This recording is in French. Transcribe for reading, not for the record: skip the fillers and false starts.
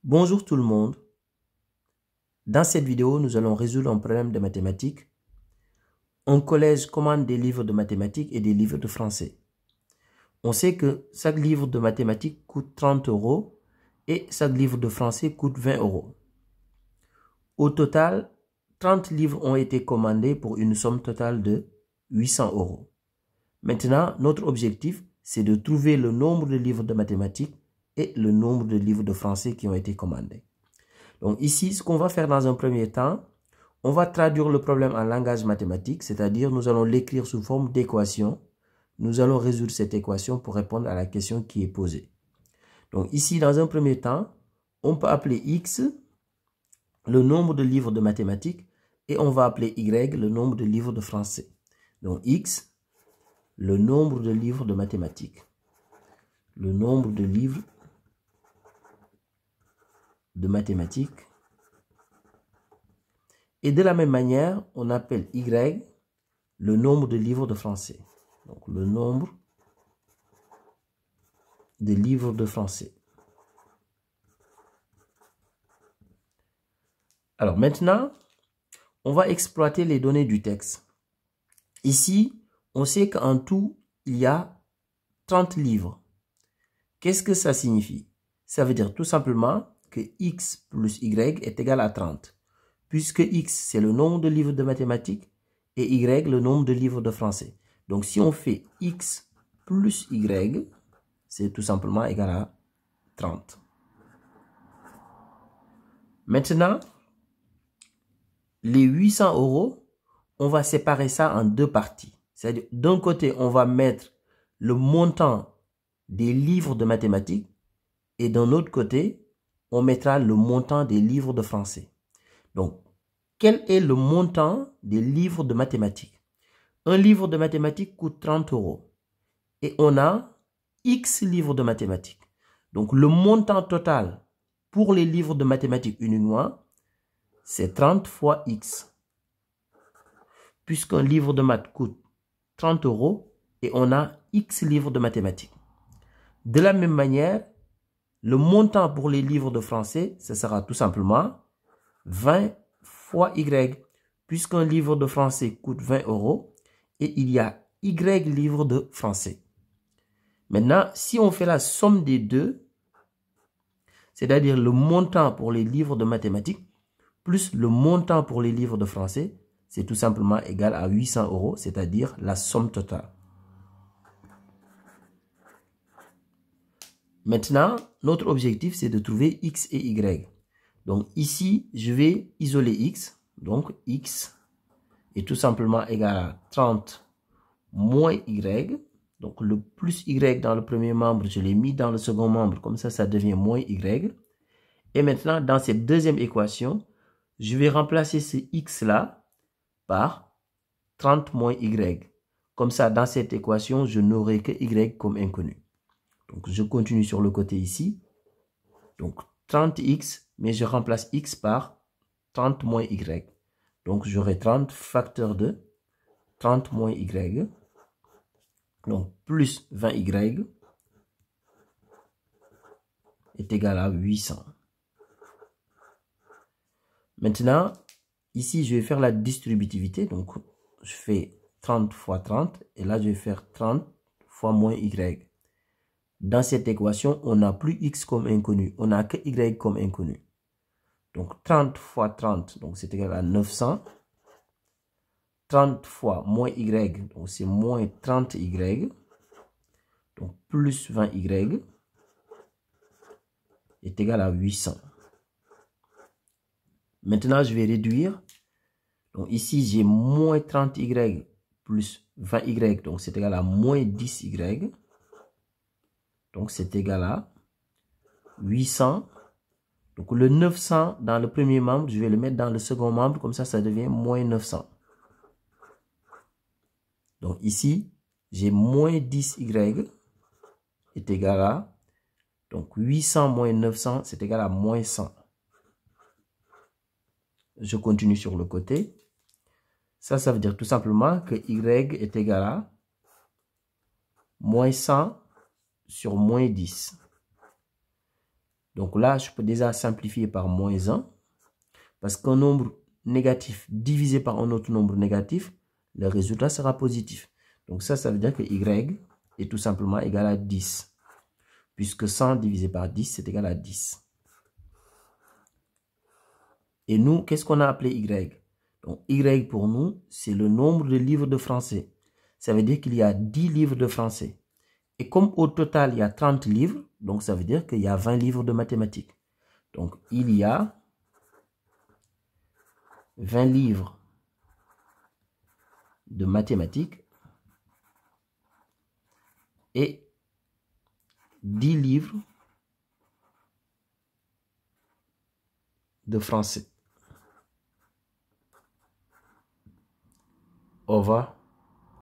Bonjour tout le monde. Dans cette vidéo, nous allons résoudre un problème de mathématiques. Un collège commande des livres de mathématiques et des livres de français. On sait que chaque livre de mathématiques coûte 30 € et chaque livre de français coûte 20 €. Au total, 30 livres ont été commandés pour une somme totale de 800 €. Maintenant, notre objectif, c'est de trouver le nombre de livres de mathématiques et le nombre de livres de français qui ont été commandés. Donc ici, ce qu'on va faire dans un premier temps, on va traduire le problème en langage mathématique, c'est-à-dire nous allons l'écrire sous forme d'équation. Nous allons résoudre cette équation pour répondre à la question qui est posée. Donc ici, dans un premier temps, on peut appeler X le nombre de livres de mathématiques et on va appeler Y le nombre de livres de français. Donc X, le nombre de livres de mathématiques. Le nombre de livres de mathématiques. Et de la même manière, on appelle Y le nombre de livres de français. Donc le nombre de livres de français. Alors maintenant, on va exploiter les données du texte. Ici, on sait qu'en tout, il y a 30 livres. Qu'est-ce que ça signifie? Ça veut dire tout simplement que X plus Y est égal à 30. Puisque X, c'est le nombre de livres de mathématiques et Y, le nombre de livres de français. Donc, si on fait X plus Y, c'est tout simplement égal à 30. Maintenant, les 800 €, on va séparer ça en deux parties. C'est-à-dire, d'un côté, on va mettre le montant des livres de mathématiques et d'un autre côté, on mettra le montant des livres de français. Donc, quel est le montant des livres de mathématiques? Un livre de mathématiques coûte 30 € et on a X livres de mathématiques. Donc, le montant total pour les livres de mathématiques uniquement, c'est 30 fois X. Puisqu'un livre de maths coûte 30 € et on a X livres de mathématiques. De la même manière, le montant pour les livres de français, ce sera tout simplement 20 fois Y. Puisqu'un livre de français coûte 20 € et il y a Y livres de français. Maintenant, si on fait la somme des deux, c'est-à-dire le montant pour les livres de mathématiques plus le montant pour les livres de français, c'est tout simplement égal à 800 €, c'est-à-dire la somme totale. Maintenant, notre objectif, c'est de trouver X et Y. Donc ici, je vais isoler X. Donc X est tout simplement égal à 30 moins Y. Donc le plus Y dans le premier membre, je l'ai mis dans le second membre. Comme ça devient moins Y. Et maintenant, dans cette deuxième équation, je vais remplacer ce X-là par 30 moins Y. Comme ça, dans cette équation, je n'aurai que Y comme inconnu. Donc, je continue sur le côté ici. Donc, 30X, mais je remplace X par 30 moins Y. Donc, j'aurai 30 facteur de 30 moins Y. Donc, plus 20Y est égal à 800. Maintenant, ici, je vais faire la distributivité. Donc, je fais 30 fois 30. Et là, je vais faire 30 fois moins Y. Dans cette équation, on n'a plus X comme inconnu. On n'a que Y comme inconnu. Donc, 30 fois 30, donc c'est égal à 900. 30 fois moins Y, donc c'est moins 30Y. Donc, plus 20Y est égal à 800. Maintenant, je vais réduire. Donc, ici, j'ai moins 30Y plus 20Y. Donc, c'est égal à moins 10Y. Donc, c'est égal à 800. Donc, le 900 dans le premier membre, je vais le mettre dans le second membre. Comme ça devient moins 900. Donc, ici, j'ai moins 10Y est égal à... Donc, 800 moins 900, c'est égal à moins 100. Je continue sur le côté. Ça veut dire tout simplement que Y est égal à moins 100 sur moins 10. Donc là, je peux déjà simplifier par moins 1. Parce qu'un nombre négatif divisé par un autre nombre négatif, le résultat sera positif. Donc ça veut dire que y est tout simplement égal à 10. Puisque 100 divisé par 10, c'est égal à 10. Et nous, qu'est-ce qu'on a appelé y? Donc y pour nous, c'est le nombre de livres de français. Ça veut dire qu'il y a 10 livres de français. Et comme au total, il y a 30 livres, donc ça veut dire qu'il y a 20 livres de mathématiques. Donc il y a 20 livres de mathématiques et 10 livres de français. Au revoir.